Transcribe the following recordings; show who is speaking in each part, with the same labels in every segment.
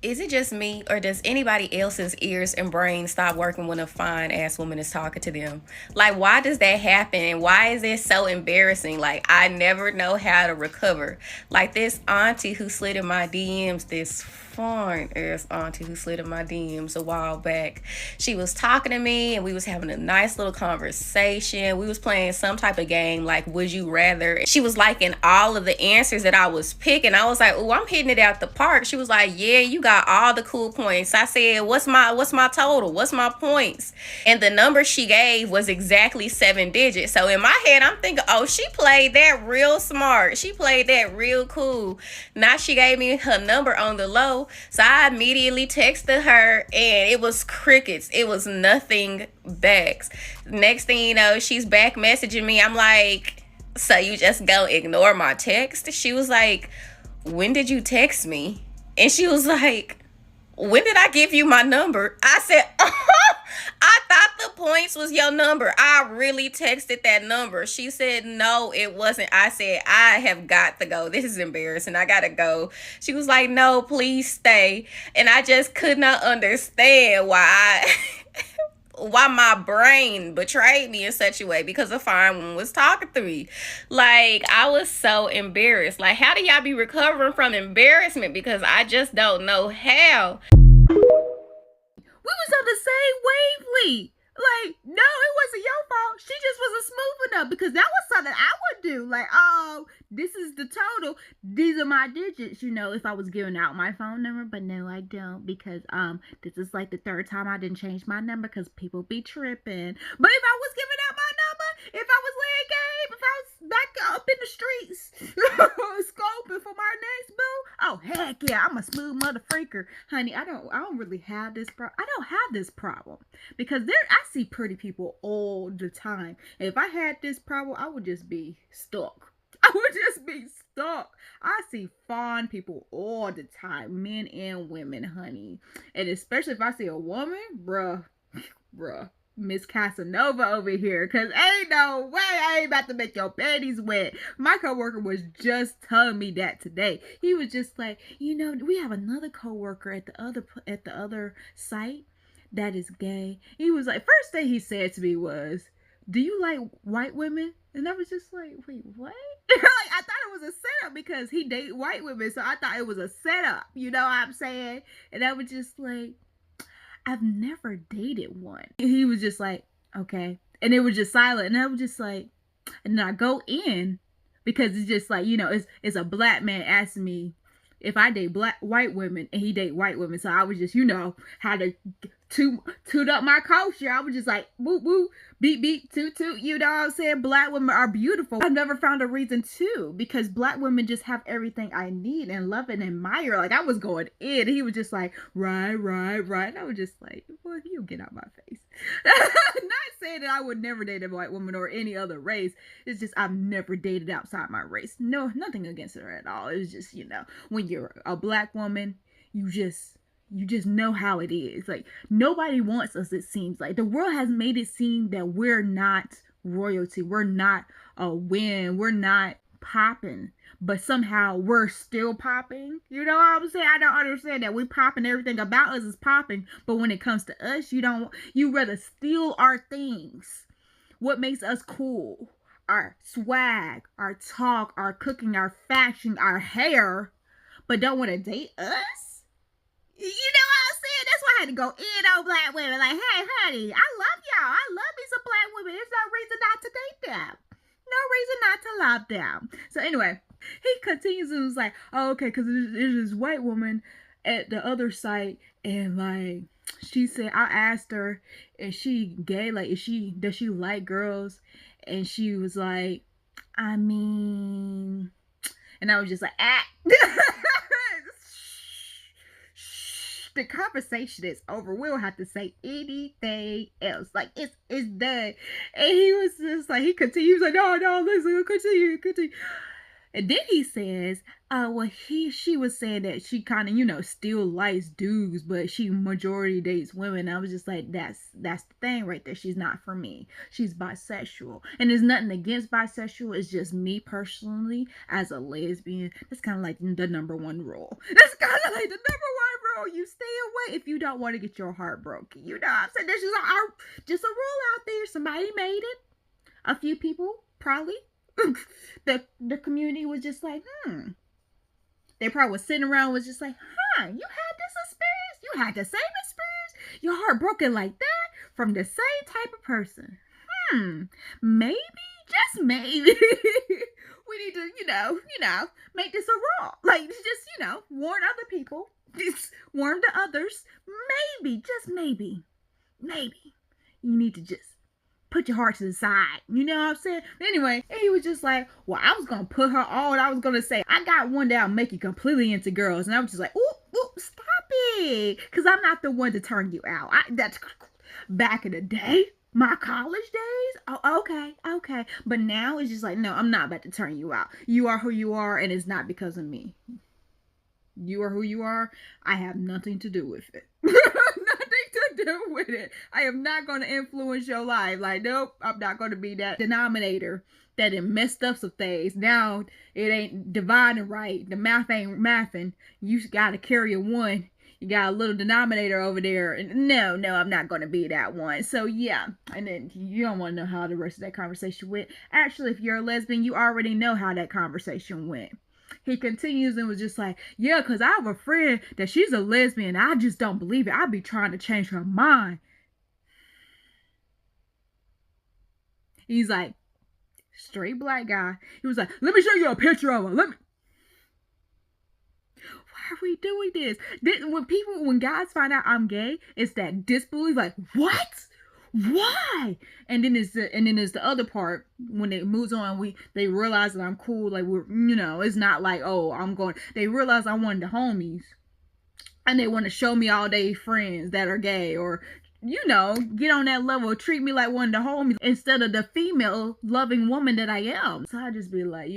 Speaker 1: Is it just me, or does anybody else's ears and brain stop working when a fine ass woman is talking to them? Like, why does that happen? And why is it so embarrassing? Like, I never know how to recover. Like, this auntie who slid in my DMs, this fine ass auntie who slid in my DMs a while back. She was talking to me and we was having a nice little conversation. We was playing some type of game like Would You Rather. She was liking all of the answers that I was picking. I was like, oh, I'm hitting it out the park. She was like, yeah, you got all the cool points. I said, what's my total? What's my points? And the number she gave was exactly 7 digits. So in my head, I'm thinking, oh, she played that real smart. She played that real cool. Now she gave me her number on the low. So I immediately texted her and it was crickets. It was nothing back. Next thing you know, she's back messaging me. I'm like, so you just go ignore my text? She was like, when did you text me? And she was like, when did I give you my number? I said, I thought the points was your number. I really texted that number. She said, no, it wasn't. I said, I have got to go. This is embarrassing. I got to go. She was like, no, please stay. And I just could not understand why my brain betrayed me in such a way, because a fine woman was talking to me. Like, I was so embarrassed. Like, how do y'all be recovering from embarrassment? Because I just don't know how.
Speaker 2: We was on the same wavelength. Like, no, it wasn't your fault. She just wasn't smooth enough, because that was something I would do. Like, oh, this is the total. These are my digits, if I was giving out my phone number. But no, I don't, because this is like the third time I didn't change my number, because people be tripping. But if I was giving out my number, if I was laying game, if I was back up in the streets scoping for my next boo, oh heck yeah, I'm a smooth mother freaker, honey. I don't really have this problem. I don't have this problem, because I see pretty people all the time. And if I had this problem, I would just be stuck. I would just be stuck. I see fine people all the time, men and women, honey. And especially if I see a woman, bruh, Miss Casanova over here, because ain't no way I ain't about to make your panties wet. My coworker was just telling me that today. He was just like, we have another coworker at the other site that is gay. He was like, first thing he said to me was, do you like white women? And I was just like, wait, what? Like, I thought it was a setup, because he date white women, so I thought it was a setup, you know what I'm saying? And I was just like, I've never dated one. And he was just like, okay. And it was just silent. And I was just like, and then I go in, because it's just like, it's a black man asking me if I date white women, and he date white women. So I was just, how to toot up my culture. I was just like, woo woo, beep beep, toot toot. You know what I'm saying? Black women are beautiful. I've never found a reason to, because black women just have everything I need and love and admire. Like, I was going in. He was just like, right. And I was just like, well, you get out my face. Not saying that I would never date a white woman or any other race. It's just I've never dated outside my race. No, nothing against her at all. It was just, when you're a black woman, you just know how it is. Like, nobody wants us, it seems like. The world has made it seem that we're not royalty. We're not a win. We're not popping. But somehow we're still popping. You know what I'm saying? I don't understand that. We popping, everything about us is popping. But when it comes to us, you rather steal our things. What makes us cool? Our swag, our talk, our cooking, our fashion, our hair. But don't want to date us? You know what I'm saying? That's why I had to go in on black women. Like, hey, honey, I love y'all. I love me some black women. There's no reason not to date them. No reason not to love them. So anyway, he continues and was like, oh, okay, because there's this white woman at the other site, and like, she said, I asked her, is she gay? Like, does she like girls? And she was like, I mean, and I was just like, ah. The conversation is over. We don't have to say anything else. Like, it's done. And he was just like, he continues like, no, listen, continue. And then he says, well, she was saying that she kind of, still likes dudes, but she majority dates women. I was just like, that's the thing right there. She's not for me. She's bisexual. And there's nothing against bisexual. It's just me personally, as a lesbian, that's kind of like the number one rule. That's kind of like the number one rule. You stay away if you don't want to get your heart broken. You know what I'm saying? There's just a rule out there. Somebody made it. A few people, probably. The community was just like, They probably was sitting around was just like, you had this experience? You had the same experience? Your heart broken like that? From the same type of person? Maybe, just maybe, we need to, make this a rule. Like, just, warn other people. Just warn the others. Maybe, just maybe, you need to just put your heart to the side. You know what I'm saying? Anyway, and he was just like, well, I was going to put her on. I was going to say, I got one that'll make you completely into girls. And I was just like, ooh, stop it. Because I'm not the one to turn you out. That's back in the day. My college days? Oh, okay. But now it's just like, no, I'm not about to turn you out. You are who you are, and it's not because of me. You are who you are. I have nothing to do with it. Do with it. I am not going to influence your life. Like, nope, I'm not going to be that denominator that it messed up some things. Now it ain't dividing right. The math ain't mathing. You got to carry a one. You got a little denominator over there. And no, I'm not going to be that one. So yeah. And then you don't want to know how the rest of that conversation went. Actually, if you're a lesbian, you already know how that conversation went. He continues and was just like, yeah, because I have a friend that she's a lesbian. I just don't believe it. I be trying to change her mind. He's like, straight black guy. He was like, let me show you a picture of her. Why are we doing this? When guys find out I'm gay, it's that disbelief. Like, what? Why? And then there's the other part when it moves on. They realize that I'm cool. Like, we're, it's not like, they realize I'm one of the homies, and they want to show me all they friends that are gay, or get on that level, treat me like one of the homies instead of the female loving woman that I am. So I just be like,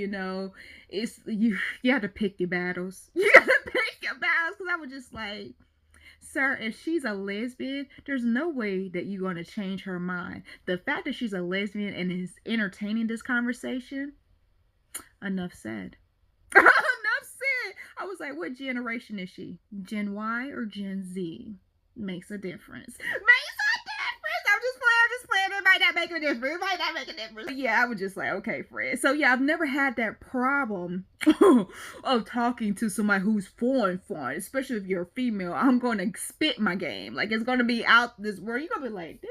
Speaker 2: it's you have to pick your battles. You gotta pick your battles, because I was just like, sir, if she's a lesbian, there's no way that you're going to change her mind. The fact that she's a lesbian and is entertaining this conversation, enough said. Enough said. I was like, what generation is she? Gen Y or Gen Z? Makes a difference. I'm just playing. It might not make a difference. Yeah, I was just like, okay, Fred. So yeah, I've never had that problem of talking to somebody who's foreign, especially if you're a female. I'm going to spit my game. Like, it's going to be out this word. You're going to be like, this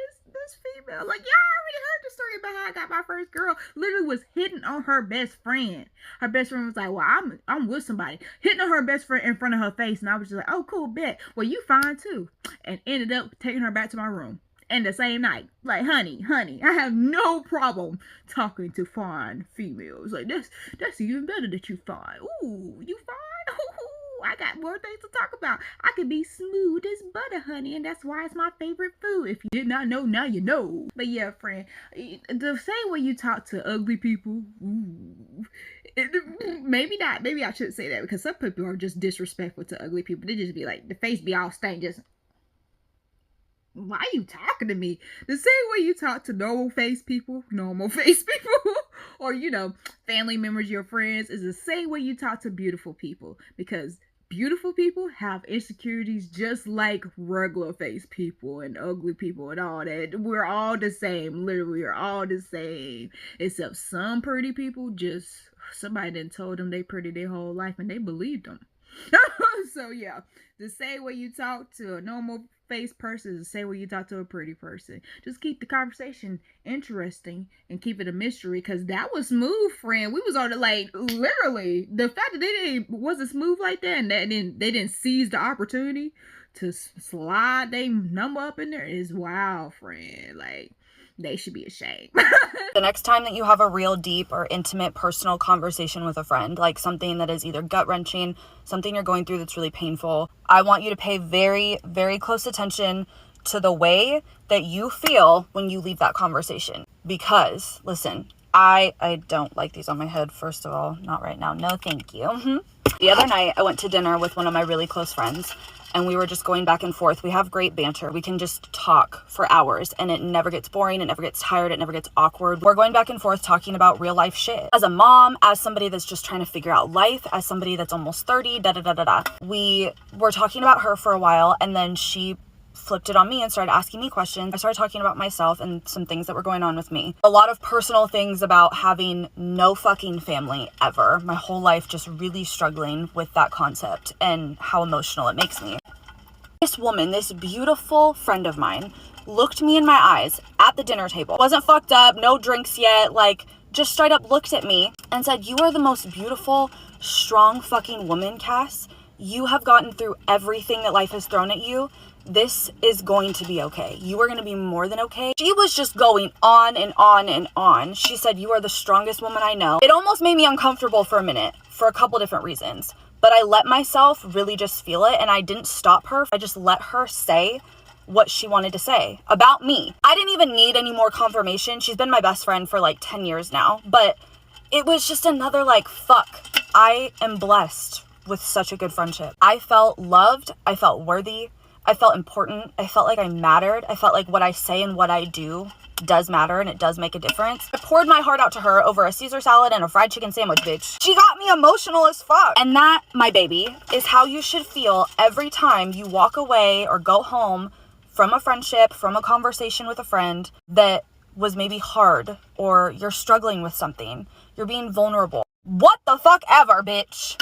Speaker 2: female. Like, y'all already heard the story about how I got my first girl. Literally was hitting on her best friend. Her best friend was like, well, I'm with somebody. Hitting on her best friend in front of her face. And I was just like, oh, cool, bet. Well, you fine too. And ended up taking her back to my room. And the same night, like, honey, I have no problem talking to fine females. Like, that's even better that you fine. Ooh, you fine? Ooh, I got more things to talk about. I can be smooth as butter, honey, and that's why it's my favorite food. If you did not know, now you know. But yeah, friend, the same way you talk to ugly people, maybe not. Maybe I shouldn't say that, because some people are just disrespectful to ugly people. They just be like, the face be all stained, just... Why are you talking to me? The same way you talk to normal face people, or, family members, your friends, is the same way you talk to beautiful people. Because beautiful people have insecurities just like regular face people and ugly people and all that. We're all the same. Literally, we're all the same. Except some pretty people, just somebody done told them they pretty their whole life and they believed them. So yeah, the same way you talk to a normal face person is the same way you talk to a pretty person. Just keep the conversation interesting and keep it a mystery, because that was smooth, friend. We was on it, like, literally. The fact that wasn't smooth like that, and they didn't seize the opportunity to slide their number up in there is wow, friend. Like, they should be ashamed.
Speaker 3: The next time that you have a real deep or intimate personal conversation with a friend, like something that is either gut-wrenching, something you're going through that's really painful, I want you to pay very, very close attention to the way that you feel when you leave that conversation. Because, listen, I don't like these on my head, first of all. Not right now. No, thank you. The other night, I went to dinner with one of my really close friends, and we were just going back and forth. We have great banter. We can just talk for hours, and it never gets boring. It never gets tired. It never gets awkward. We're going back and forth talking about real life shit. As a mom, as somebody that's just trying to figure out life, as somebody that's almost 30, da-da-da-da-da. We were talking about her for a while, and then she flipped it on me and started asking me questions. I started talking about myself and some things that were going on with me. A lot of personal things about having no fucking family ever. My whole life just really struggling with that concept and how emotional it makes me. This woman, this beautiful friend of mine, looked me in my eyes at the dinner table. Wasn't fucked up, no drinks yet, like just straight up looked at me and said, "You are the most beautiful, strong fucking woman, Cass. You have gotten through everything that life has thrown at you. This is going to be okay. You are going to be more than okay." She was just going on and on and on. She said, "You are the strongest woman I know." It almost made me uncomfortable for a minute for a couple different reasons. But I let myself really just feel it, and I didn't stop her. I just let her say what she wanted to say about me. I didn't even need any more confirmation. She's been my best friend for like 10 years now. But it was just another like, fuck, I am blessed with such a good friendship. I felt loved. I felt worthy. I felt important. I felt like I mattered. I felt like what I say and what I do does matter, and it does make a difference. I poured my heart out to her over a Caesar salad and a fried chicken sandwich, bitch. She got me emotional as fuck. And that, my baby, is how you should feel every time you walk away or go home from a friendship, from a conversation with a friend that was maybe hard, or you're struggling with something. You're being vulnerable. What the fuck ever, bitch.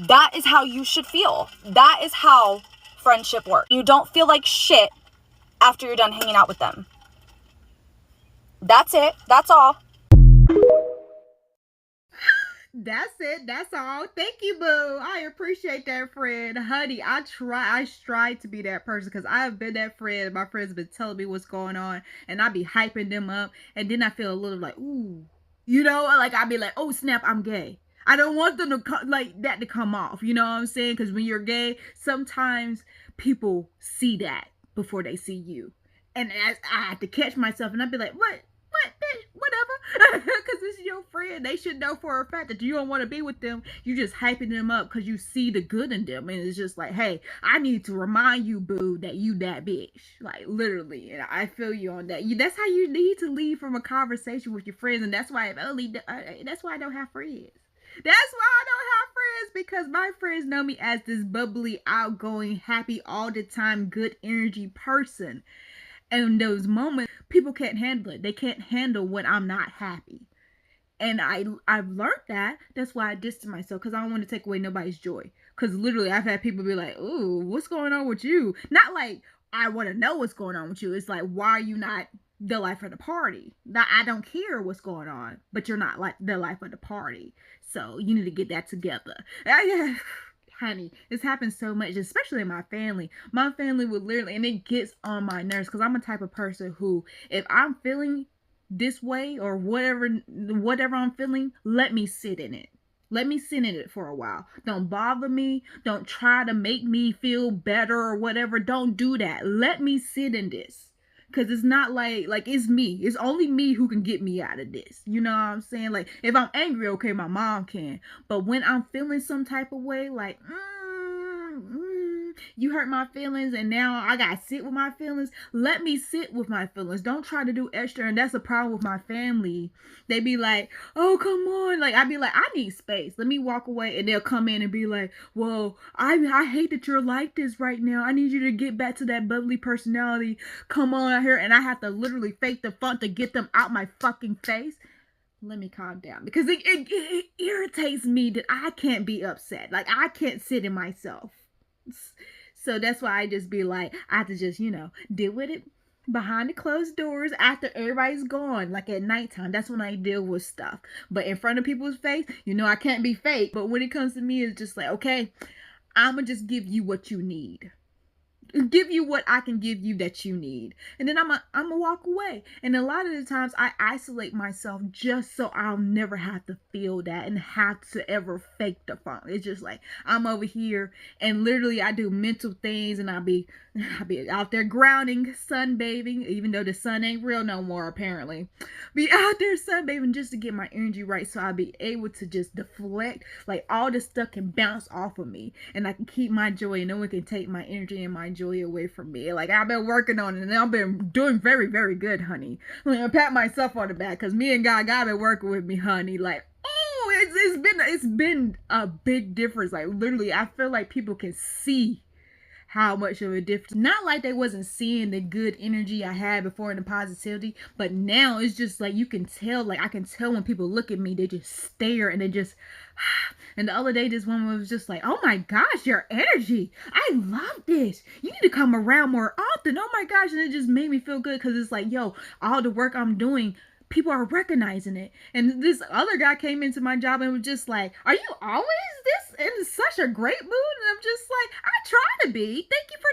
Speaker 3: That is how you should feel. That is how friendship works. You don't feel like shit after you're done hanging out with them. That's it. That's all.
Speaker 2: That's it. That's all. Thank you, boo. I appreciate that, friend. Honey, I strive to be that person, because I have been that friend. My friends have been telling me what's going on, and I be hyping them up, and then I feel a little like, ooh, you know, like I be like, oh snap, I'm gay. I don't want them to like that to come off. You know what I'm saying? Because when you're gay, sometimes people see that before they see you, and I have to catch myself, and I'd be like, what, bitch, whatever, because this is your friend. They should know for a fact that you don't want to be with them. You just hyping them up because you see the good in them, and it's just like, hey, I need to remind you, boo, that you that bitch, like literally. And I feel you on that. That's how you need to leave from a conversation with your friends, and that's why that's why I don't have friends. That's why I don't have friends, because my friends know me as this bubbly, outgoing, happy, all the time, good energy person. And in those moments, people can't handle it. They can't handle when I'm not happy. And I've learned that. That's why I distance myself, because I don't want to take away nobody's joy. Because literally, I've had people be like, ooh, what's going on with you? Not like, I want to know what's going on with you. It's like, why are you not the life of the party? Now, I don't care what's going on, but you're not like the life of the party. So you need to get that together. Honey, it's happened so much, especially in my family. My family would literally, and it gets on my nerves, because I'm a type of person who, if I'm feeling this way or whatever I'm feeling, let me sit in it. Let me sit in it for a while. Don't bother me. Don't try to make me feel better or whatever. Don't do that. Let me sit in this. Because it's not like it's me. It's only me who can get me out of this. You know what I'm saying? Like, if I'm angry, okay, my mom can. But when I'm feeling some type of way, like, you hurt my feelings, and now I gotta sit with my feelings. Let me sit with my feelings. Don't try to do extra. And that's a problem with my family. They be like, oh, come on. Like, I be like, I need space. Let me walk away. And they'll come in and be like, well, I hate that you're like this right now. I need you to get back to that bubbly personality. Come on out here. And I have to literally fake the funk to get them out my fucking face. Let me calm down, because it irritates me that I can't be upset. Like, I can't sit in myself. So that's why I just be like, I have to just, deal with it behind the closed doors after everybody's gone. Like at nighttime, that's when I deal with stuff. But in front of people's face, I can't be fake. But when it comes to me, it's just like, okay, I'm going to just give you what you need. give you what I can give you that you need. And then I'm gonna walk away. And a lot of the times I isolate myself just so I'll never have to feel that and have to ever fake the funk. It's just like I'm over here and literally I do mental things and I'll be out there grounding, sunbathing, even though the sun ain't real no more apparently. Be out there sunbathing just to get my energy right so I'll be able to just deflect. Like all this stuff can bounce off of me and I can keep my joy and no one can take my energy and my joy away from me. Like I've been working on it and I've been doing very, very good, honey. I pat myself on the back because me and God been working with me, honey. Like, oh, it's been a big difference. Like literally, I feel like people can see how much of a difference. Not like they wasn't seeing the good energy I had before and the positivity, but now it's just like you can tell. Like I can tell when people look at me, they just stare and they just. And the other day, this woman was just like, "Oh my gosh, your energy! I love this. You need to come around more often. Oh my gosh!" And it just made me feel good because it's like, yo, all the work I'm doing, people are recognizing it. And this other guy came into my job and was just like, "Are you always this in such a great mood?" And I'm just like, "I try to be. Thank you for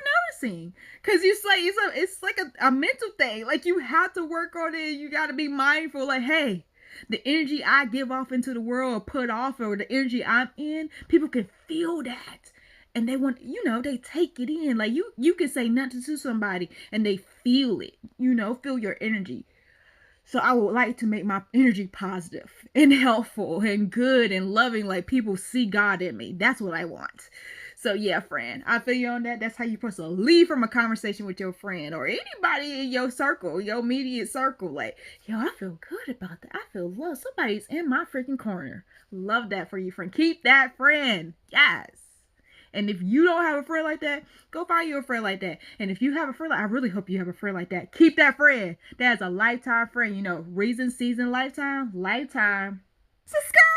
Speaker 2: noticing." Because it's like a mental thing. Like you have to work on it. You got to be mindful. Like, hey, the energy I give off into the world or put off or the energy I'm in, people can feel that. And they want, they take it in. Like you can say nothing to somebody and they feel it, feel your energy. So I would like to make my energy positive and helpful and good and loving. Like people see God in me. That's what I want. So yeah, friend, I feel you on that. That's how you're supposed to leave from a conversation with your friend or anybody in your circle, your immediate circle. Like, yo, I feel good about that. I feel love. Somebody's in my freaking corner. Love that for you, friend. Keep that friend. Yes. And if you don't have a friend like that, go find you a friend like that. And if you have a friend I really hope you have a friend like that. Keep that friend. That's a lifetime friend. Reason, season, lifetime. Subscribe.